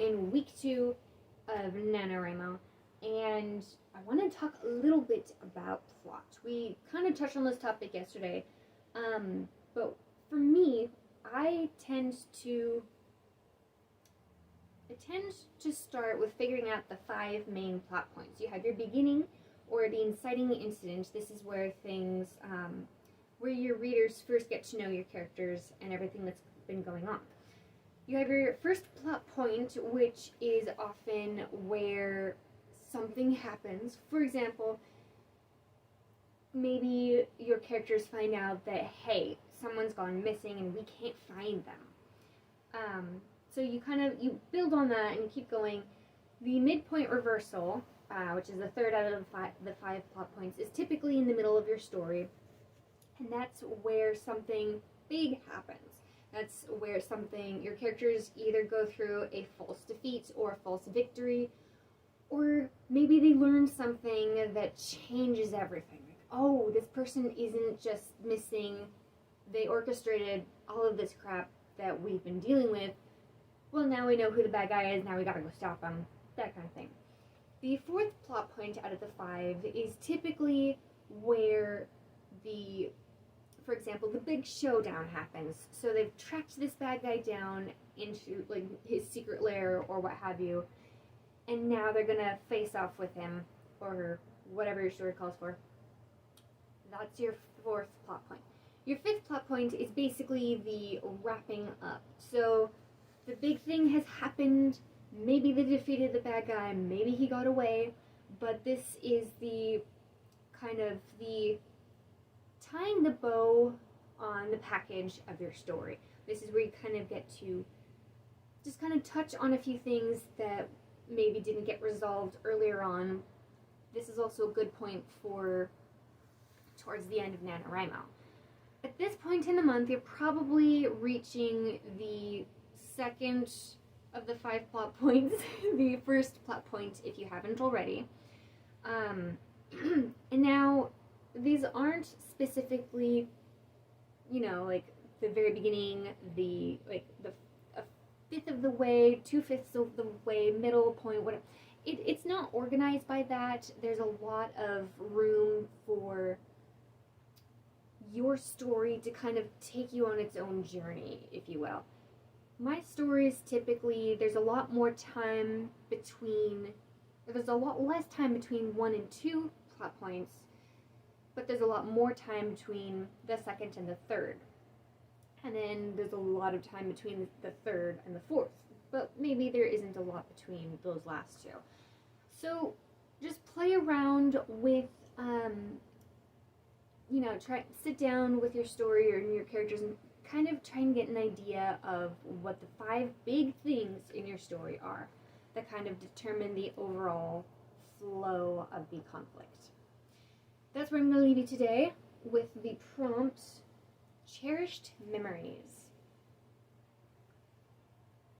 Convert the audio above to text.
in week 2 of Nanowrimo, and I want to talk a little bit about plot. We kind of touched on this topic yesterday, but for me, I tend to start with figuring out the 5 main plot points. You have your beginning, or the inciting incident. This is where things, where your readers first get to know your characters and everything that's been going on. You have your first plot point, which is often where something happens. For example, maybe your characters find out that, hey, someone's gone missing and we can't find them. So you build on that and you keep going. The midpoint reversal, which is the third out of the five plot points, is typically in the middle of your story, and that's where something big happens. That's where your characters either go through a false defeat or a false victory, or maybe they learn something that changes everything. Like, oh, this person isn't just missing, they orchestrated all of this crap that we've been dealing with. Well, now we know who the bad guy is, now we gotta go stop him. That kind of thing. The fourth plot point out of the 5 is typically where for example, the big showdown happens. So they've tracked this bad guy down into like his secret lair or what have you, and now they're gonna face off with him, or whatever your story calls for. That's your fourth plot point. Your fifth plot point is basically the wrapping up. So the big thing has happened. Maybe they defeated the bad guy, maybe he got away, but this is the kind of the tying the bow on the package of your story. This is where you kind of get to just kind of touch on a few things that maybe didn't get resolved earlier on. This is also a good point for towards the end of NaNoWriMo. At this point in the month, you're probably reaching the second of the 5 plot points, the first plot point if you haven't already. And now, these aren't specifically, like the very beginning, a fifth of the way, 2/5 of the way, middle point, whatever. It's not organized by that. There's a lot of room for your story to kind of take you on its own journey, if you will. My stories typically, there's a lot less time between 1 and 2 plot points, but there's a lot more time between the second and the third. And then there's a lot of time between the third and the fourth, but maybe there isn't a lot between those last 2. So just play around with, sit down with your story or your characters and kind of try and get an idea of what the 5 big things in your story are that kind of determine the overall flow of the conflict. That's where I'm going to leave you today with the prompt, Cherished Memories.